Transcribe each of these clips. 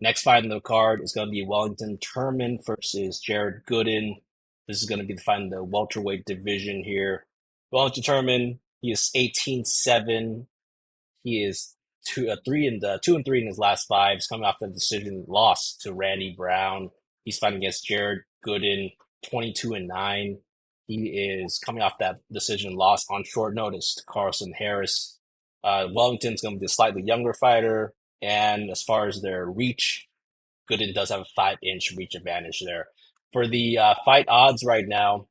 Next fight in the card is going to be Wellington Turman versus Jared Gooden. This is going to be the fight in the welterweight division here. Wellington Turman, he is 18-7. He is 2-3 in his last five. He's coming off a decision loss to Randy Brown. He's fighting against Jared Gooden, 22-9. He is coming off that decision loss on short notice to Carlson Harris. Wellington's going to be a slightly younger fighter, and as far as their reach, Gooden does have a 5-inch reach advantage there. For the fight odds right now,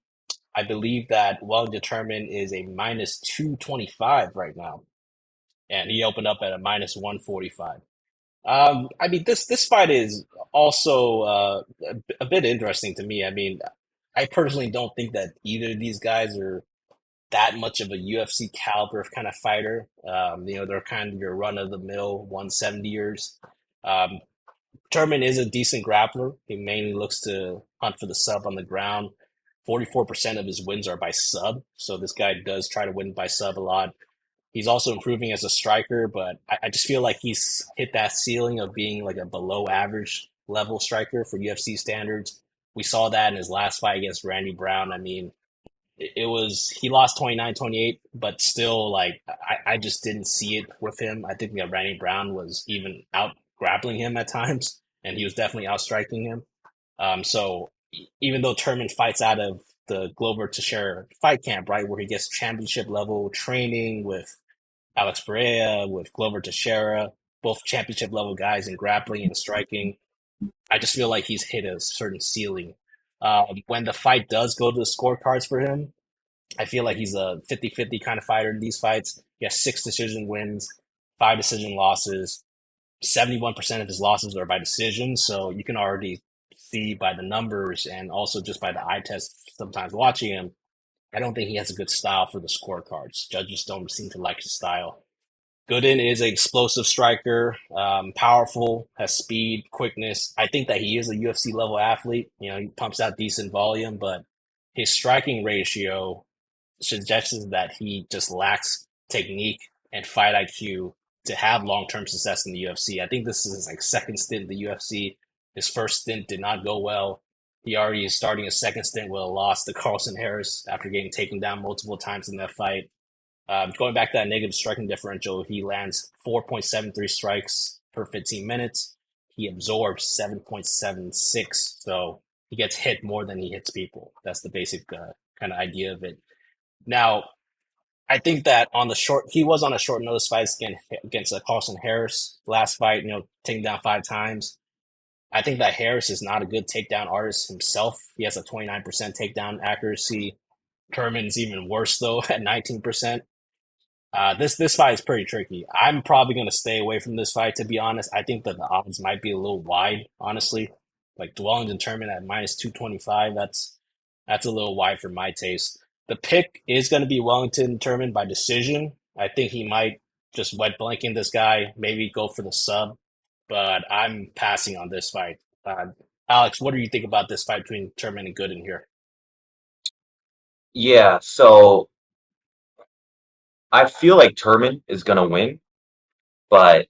I believe that Wellington Turman is a minus 225 right now, and he opened up at a minus 145. I mean, this fight is also a bit interesting to me. I mean, I personally don't think that either of these guys are that much of a UFC caliber kind of fighter. They're kind of your run of the mill 170ers. Um, Turman is a decent grappler. He mainly looks to hunt for the sub on the ground. 44% of his wins are by sub, so this guy does try to win by sub a lot. He's also improving as a striker, but I just feel like he's hit that ceiling of being like a below average level striker for UFC standards. We saw that in his last fight against Randy Brown. I mean, it was he lost 29-28, but still like I just didn't see it with him. I think that Randy Brown was even out grappling him at times, and he was definitely out striking him. So even though Turman fights out of the Glover Teixeira fight camp, right, where he gets championship level training with Alex Pereira, with Glover Teixeira, both championship level guys in grappling and striking, I just feel like he's hit a certain ceiling. When the fight does go to the scorecards for him, I feel like he's a 50-50 kind of fighter in these fights. He has 6 decision wins, 5 decision losses. 71% of his losses are by decision. So you can already see by the numbers and also just by the eye test sometimes watching him, I don't think he has a good style for the scorecards. Judges don't seem to like his style. Gooden is an explosive striker, powerful, has speed, quickness. I think that he is a UFC level athlete. He pumps out decent volume, but his striking ratio suggests that he just lacks technique and fight IQ to have long term success in the UFC. I think this is his like second stint in the UFC. His first stint did not go well. He already is starting a second stint with a loss to Carlson Harris after getting taken down multiple times in that fight. Going back to that negative striking differential, he lands 4.73 strikes per 15 minutes. He absorbs 7.76. So he gets hit more than he hits people. That's the basic kind of idea of it. Now, I think that he was on a short notice fight against Carlson Harris last fight, taking down 5 times. I think that Harris is not a good takedown artist himself. He has a 29% takedown accuracy. Turman's even worse though at 19%. This fight is pretty tricky. I'm probably going to stay away from this fight, to be honest. I think that the odds might be a little wide, honestly. Like Wellington Turman at minus 225, that's a little wide for my taste. The pick is going to be Wellington Turman by decision. I think he might just wet blanking this guy, maybe go for the sub, but I'm passing on this fight. Alex, what do you think about this fight between Turman and Gooden here? Yeah, so I feel like Turman is gonna win, but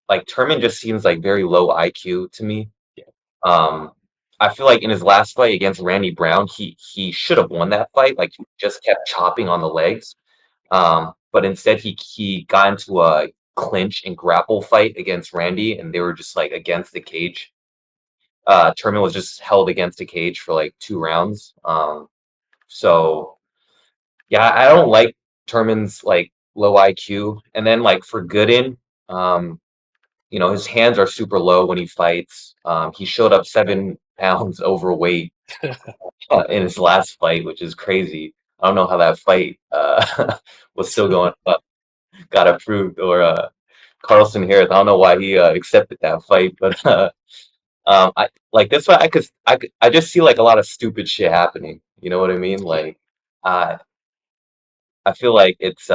like Turman just seems like very low IQ to me. Yeah. Um, I feel like in his last fight against Randy Brown, he should have won that fight. Like he just kept chopping on the legs. But instead he got into a clinch and grapple fight against Randy, and they were just like against the cage. Turman was just held against the cage for like 2 rounds. So yeah, I don't like Turman's like low IQ. And then like for Gooden, um, his hands are super low when he fights. He showed up 7 pounds overweight in his last fight, which is crazy. I don't know how that fight was still going up, got approved, or Carlson Harris. I don't know why he accepted that fight, but I like this fight. I just see like a lot of stupid shit happening. You know what I mean? Yeah. Like, uh, I feel like it's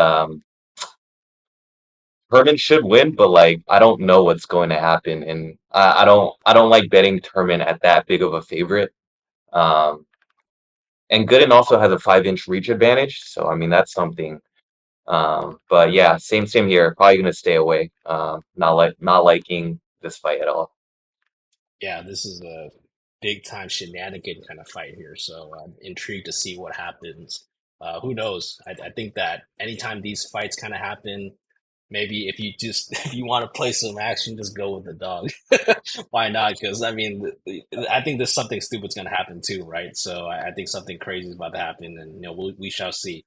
Herman should win, but like I don't know what's going to happen, and I don't like betting Turman at that big of a favorite. Um, and Gooden also has a 5-inch reach advantage, so I mean that's something. But yeah, same here. Probably gonna stay away. Not liking this fight at all. Yeah, this is a big time shenanigan kind of fight here, so I'm intrigued to see what happens. Who knows? I think that anytime these fights kind of happen, maybe if you just if you want to play some action, just go with the dog. Why not? Because I mean, I think there's something stupid's going to happen too, right? So I think something crazy is about to happen, and we shall see.